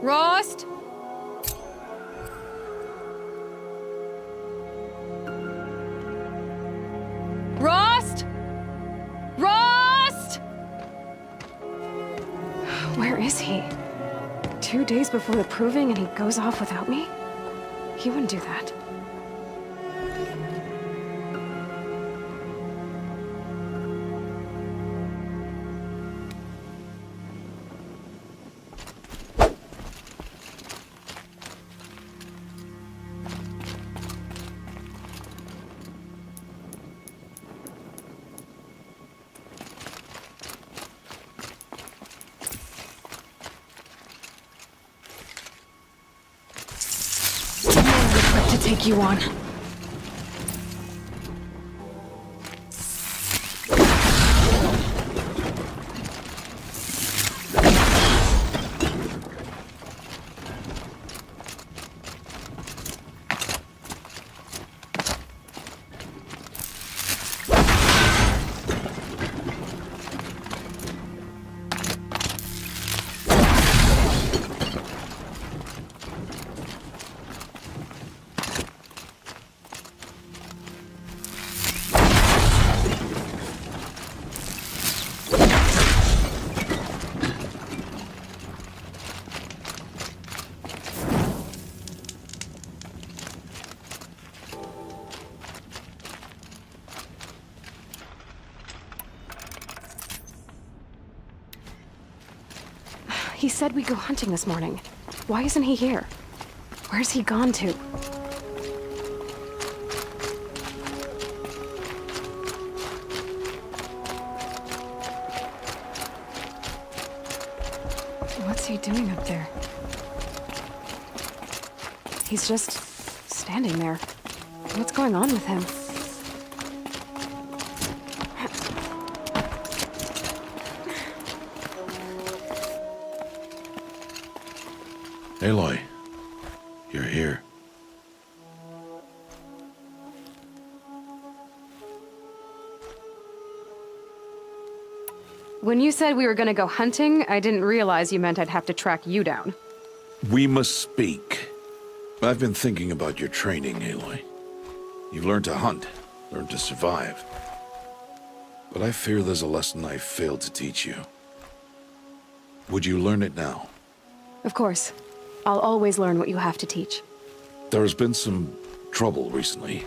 Rost? Rost? Rost? Where is he? 2 days before the proving and he goes off without me? He wouldn't do that. To take you on. He said we'd go hunting this morning. Why isn't he here? Where's he gone to? What's he doing up there? He's just standing there. What's going on with him? Aloy, you're here. When you said we were gonna go hunting, I didn't realize you meant I'd have to track you down. We must speak. I've been thinking about your training, Aloy. You've learned to hunt, learned to survive. But I fear there's a lesson I failed to teach you. Would you learn it now? Of course. I'll always learn what you have to teach. There has been some trouble recently.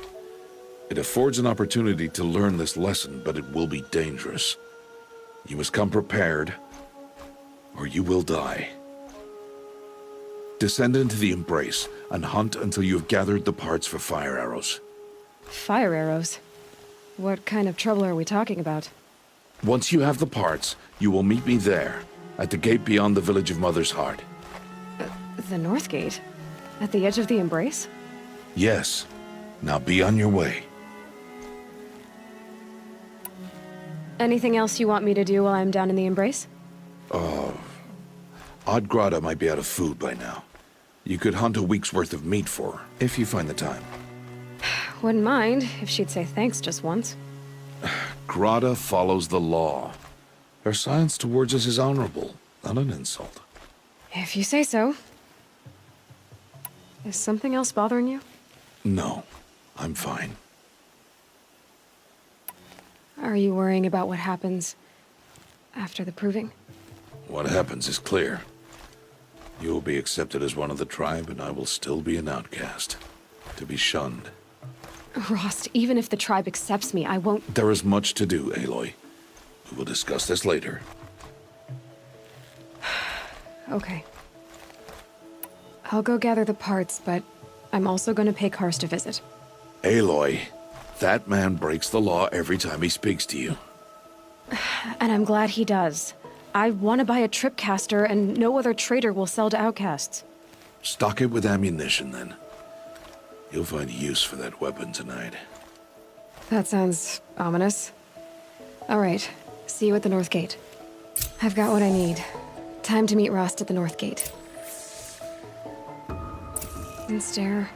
It affords an opportunity to learn this lesson, but it will be dangerous. You must come prepared, or you will die. Descend into the Embrace and hunt until you have gathered the parts for fire arrows. Fire arrows? What kind of trouble are we talking about? Once you have the parts, you will meet me there, at the gate beyond the village of Mother's Heart. The North Gate? At the edge of the Embrace? Yes. Now be on your way. Anything else you want me to do while I'm down in the Embrace? Oddgrada might be out of food by now. You could hunt a week's worth of meat for her, if you find the time. Wouldn't mind if she'd say thanks just once. Grada follows the law. Her science towards us is honorable, not an insult. If you say so. Is something else bothering you? No, I'm fine. Are you worrying about what happens after the proving? What happens is clear. You will be accepted as one of the tribe, and I will still be an outcast. To be shunned. Rost, even if the tribe accepts me, I won't— There is much to do, Aloy. We will discuss this later. Okay. I'll go gather the parts, but I'm also going to pay Karst a visit. Aloy, that man breaks the law every time he speaks to you. And I'm glad he does. I want to buy a tripcaster, and no other trader will sell to outcasts. Stock it with ammunition, then. You'll find use for that weapon tonight. That sounds ominous. All right, see you at the North Gate. I've got what I need. Time to meet Rost at the North Gate. And stare.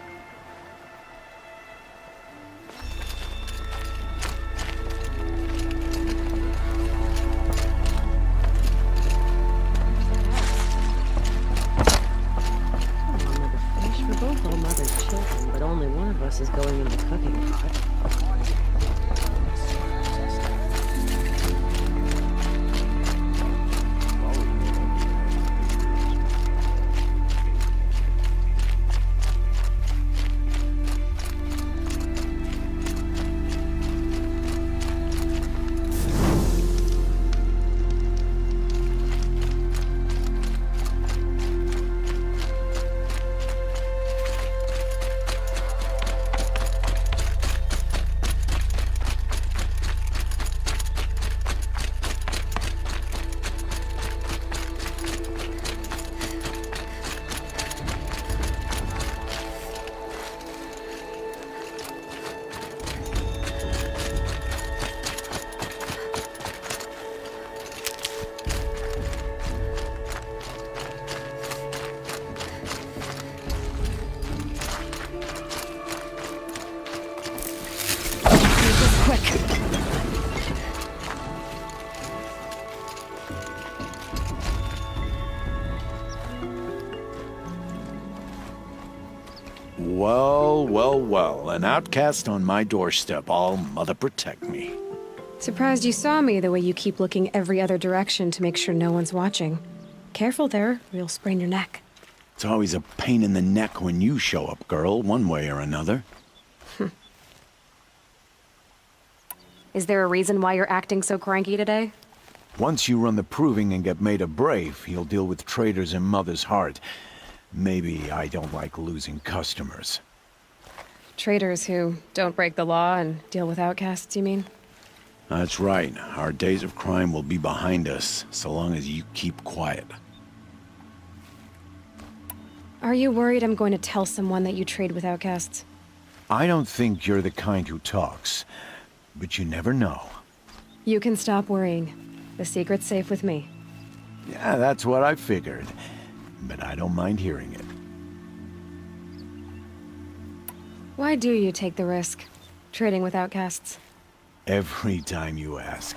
quick. Well, well, well. An outcast on my doorstep. All mother protect me. Surprised you saw me the way you keep looking every other direction to make sure no one's watching. Careful there, or you'll sprain your neck. It's always a pain in the neck when you show up, girl, one way or another. Is there a reason why you're acting so cranky today? Once you run the proving and get made a brave, you'll deal with traitors in Mother's heart. Maybe I don't like losing customers. Traitors who don't break the law and deal with outcasts, you mean? That's right. Our days of crime will be behind us, so long as you keep quiet. Are you worried I'm going to tell someone that you trade with outcasts? I don't think you're the kind who talks, but you never know. You can stop worrying. The secret's safe with me. Yeah, that's what I figured. But I don't mind hearing it. Why do you take the risk, trading with outcasts? Every time you ask.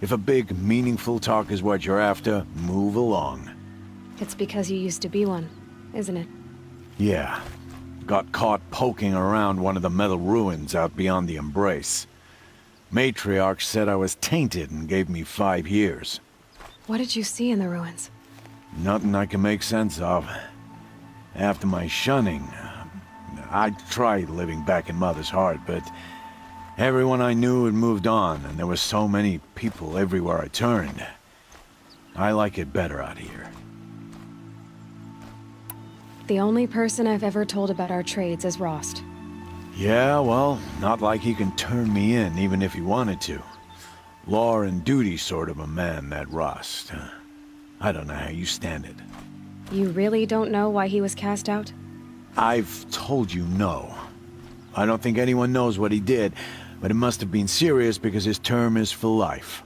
If a big, meaningful talk is what you're after, move along. It's because you used to be one, isn't it? Yeah. Got caught poking around one of the metal ruins out beyond the Embrace. Matriarch said I was tainted and gave me 5 years. What did you see in the ruins? Nothing I can make sense of. After my shunning, I tried living back in Mother's heart, but everyone I knew had moved on, and there were so many people everywhere I turned. I like it better out here. The only person I've ever told about our trades is Rost. Yeah, well, not like he can turn me in, even if he wanted to. Law and duty sort of a man, that Rost. I don't know how you stand it. You really don't know why he was cast out? I've told you no. I don't think anyone knows what he did, but it must have been serious because his term is for life.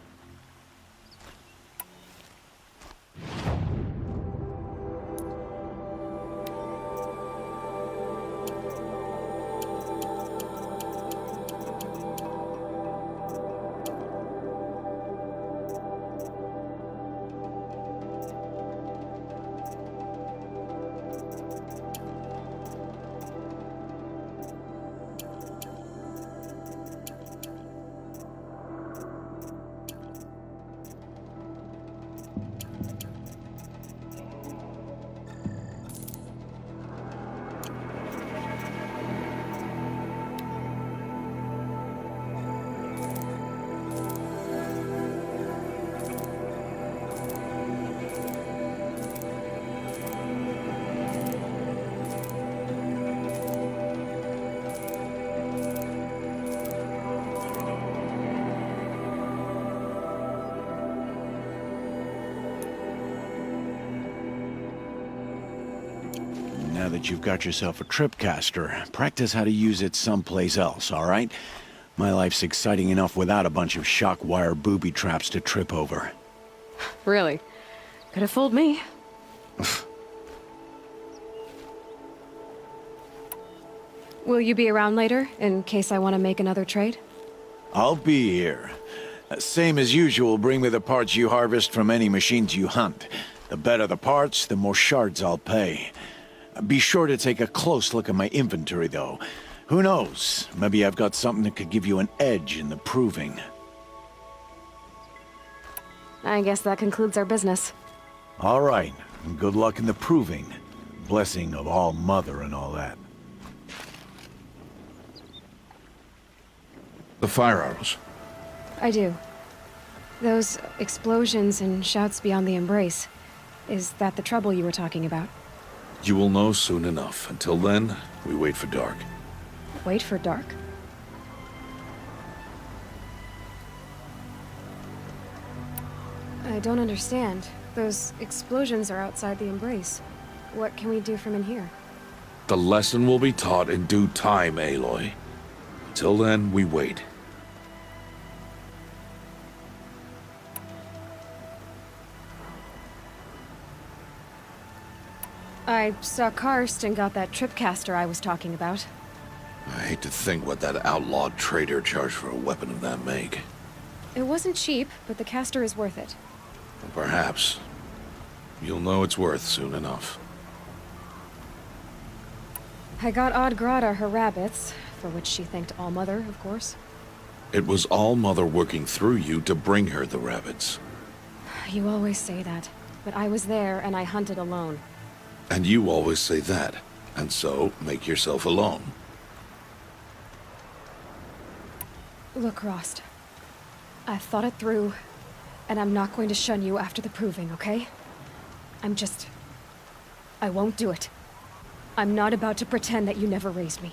Now that you've got yourself a tripcaster, practice how to use it someplace else, all right? My life's exciting enough without a bunch of shock wire booby traps to trip over. Really? Could have fooled me. Will you be around later, in case I want to make another trade? I'll be here. Same as usual, bring me the parts you harvest from any machines you hunt. The better the parts, the more shards I'll pay. Be sure to take a close look at my inventory, though. Who knows? Maybe I've got something that could give you an edge in the proving. I guess that concludes our business. All right. Good luck in the proving. Blessing of All Mother and all that. The fire arrows. I do. Those explosions and shouts beyond the Embrace. Is that the trouble you were talking about? You will know soon enough. Until then, we wait for dark. Wait for dark? I don't understand. Those explosions are outside the Embrace. What can we do from in here? The lesson will be taught in due time, Aloy. Till then, we wait. I saw Karst and got that tripcaster I was talking about. I hate to think what that outlawed trader charged for a weapon of that make. It wasn't cheap, but the caster is worth it. Well, perhaps. You'll know it's worth soon enough. I got Odd Grata her rabbits, for which she thanked Allmother, of course. It was All-Mother working through you to bring her the rabbits. You always say that, but I was there and I hunted alone. And you always say that, and so make yourself alone. Look, Rost. I've thought it through, and I'm not going to shun you after the proving, okay? I won't do it. I'm not about to pretend that you never raised me.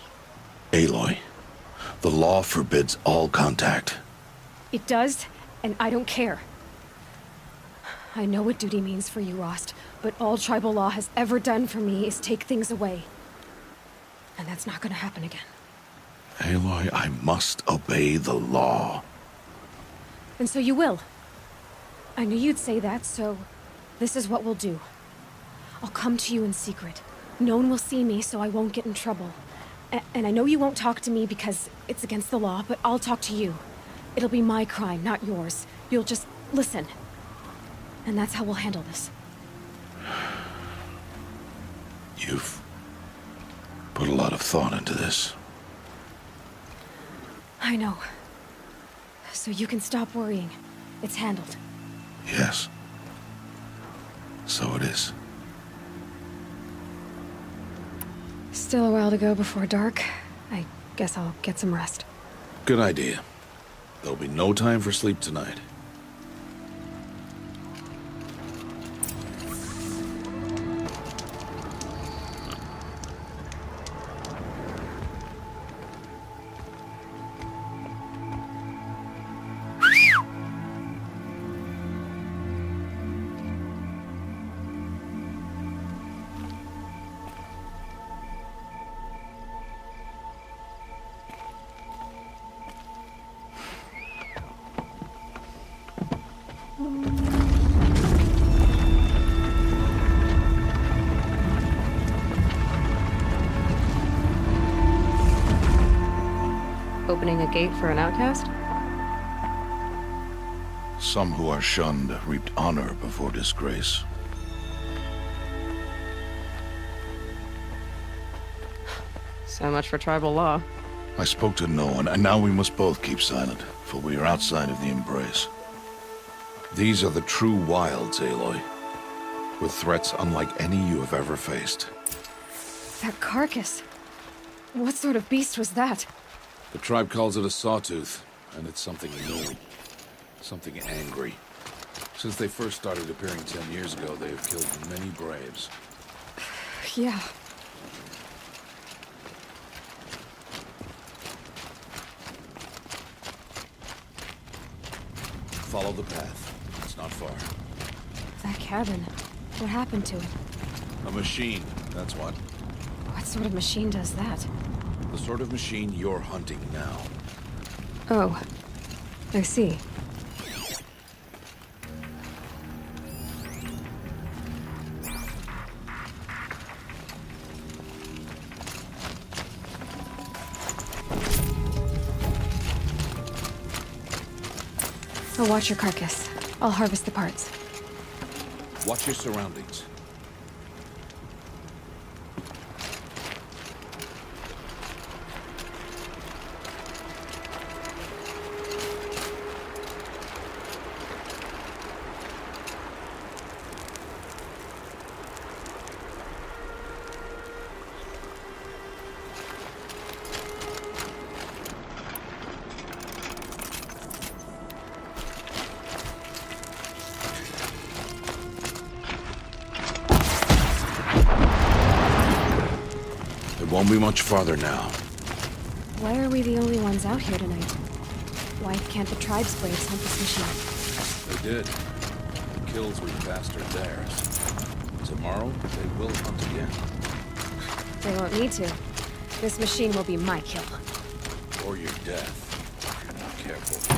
Aloy, the law forbids all contact. It does, and I don't care. I know what duty means for you, Rost, but all tribal law has ever done for me is take things away. And that's not gonna happen again. Aloy, I must obey the law. And so you will. I knew you'd say that, so this is what we'll do. I'll come to you in secret. No one will see me, so I won't get in trouble. And I know you won't talk to me because it's against the law, but I'll talk to you. It'll be my crime, not yours. You'll just listen. And that's how we'll handle this. You've put a lot of thought into this. I know. So you can stop worrying. It's handled. Yes. So it is. Still a while to go before dark. I guess I'll get some rest. Good idea. There'll be no time for sleep tonight. Opening a gate for an outcast? Some who are shunned reaped honor before disgrace. So much for tribal law. I spoke to no one, and now we must both keep silent, for we are outside of the embrace. These are the true wilds, Aloy, with threats unlike any you have ever faced. That carcass. What sort of beast was that? The tribe calls it a sawtooth, and it's something new, something angry. Since they first started appearing 10 years ago, they have killed many braves. Yeah. Follow the path. It's not far. That cabin. What happened to it? A machine, that's what. What sort of machine does that? The sort of machine you're hunting now. Oh. I see. I'll watch your carcass. I'll harvest the parts. Watch your surroundings. Won't be much farther now. Why are we the only ones out here tonight? Why can't the tribe's braves hunt this machine? They did. The kills we passed are theirs. Tomorrow, they will hunt again. They won't need to. This machine will be my kill. Or your death, if you're not careful.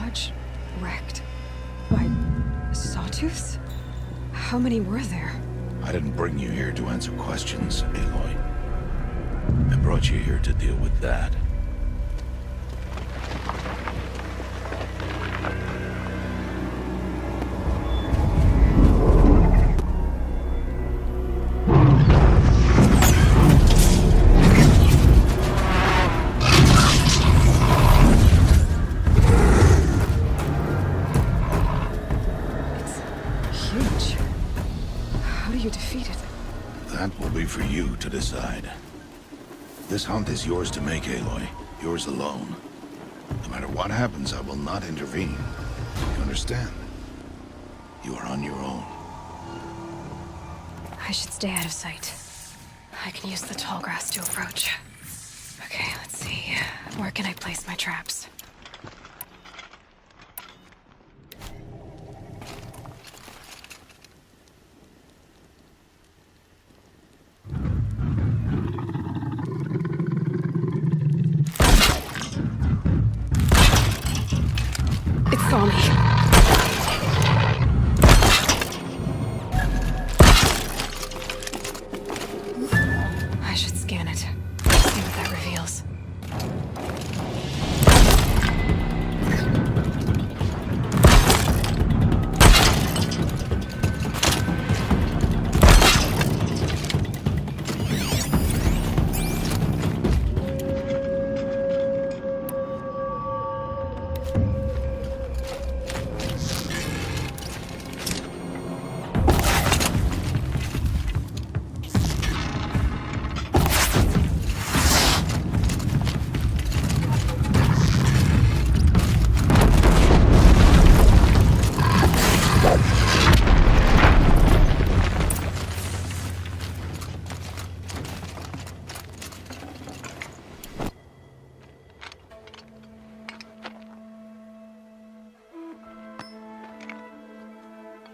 barge wrecked by sawtooths? How many were there? I didn't bring you here to answer questions, Aloy. I brought you here to deal with that. That will be for you to decide. This hunt is yours to make, Aloy. Yours alone. No matter what happens, I will not intervene. You understand? You are on your own. I should stay out of sight. I can use the tall grass to approach. Okay, let's see. Where can I place my traps? It saw me. I should scan it. See what that reveals.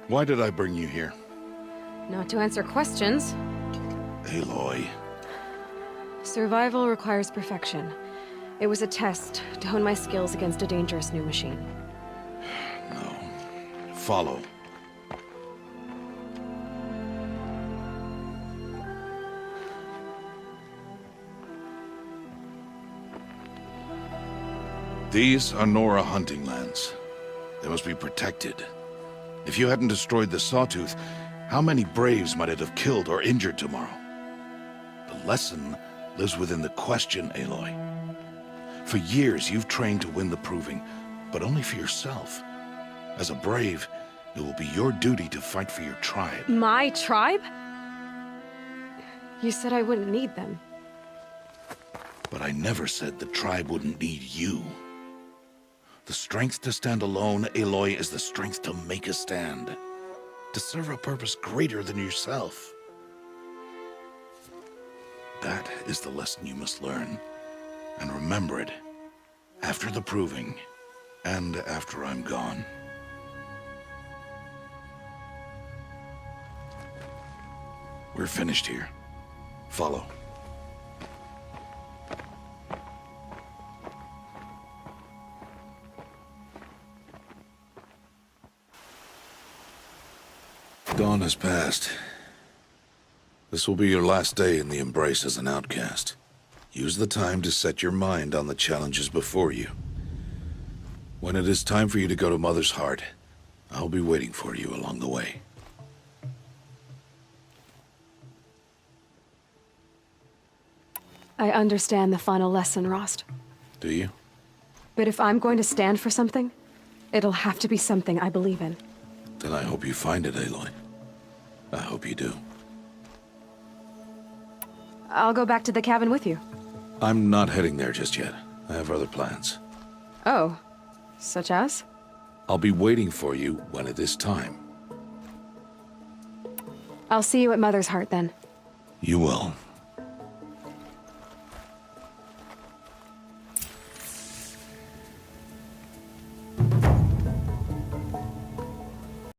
Why did I bring you here? Not to answer questions. Aloy. Survival requires perfection. It was a test to hone my skills against a dangerous new machine. No. Follow. These are Nora hunting lands. They must be protected. If you hadn't destroyed the Sawtooth, how many Braves might it have killed or injured tomorrow? The lesson lives within the question, Aloy. For years, you've trained to win the Proving, but only for yourself. As a Brave, it will be your duty to fight for your tribe. My tribe? You said I wouldn't need them. But I never said the tribe wouldn't need you. The strength to stand alone, Aloy, is the strength to make a stand. To serve a purpose greater than yourself. That is the lesson you must learn. And remember it. After the Proving. And after I'm gone. We're finished here. Follow. Dawn has passed. This will be your last day in the Embrace as an outcast. Use the time to set your mind on the challenges before you. When it is time for you to go to Mother's Heart, I'll be waiting for you along the way. I understand the final lesson, Rost. Do you? But if I'm going to stand for something, it'll have to be something I believe in. Then I hope you find it, Aloy. I hope you do. I'll go back to the cabin with you. I'm not heading there just yet. I have other plans. Oh, such as? I'll be waiting for you when it is time. I'll see you at Mother's Heart then. You will.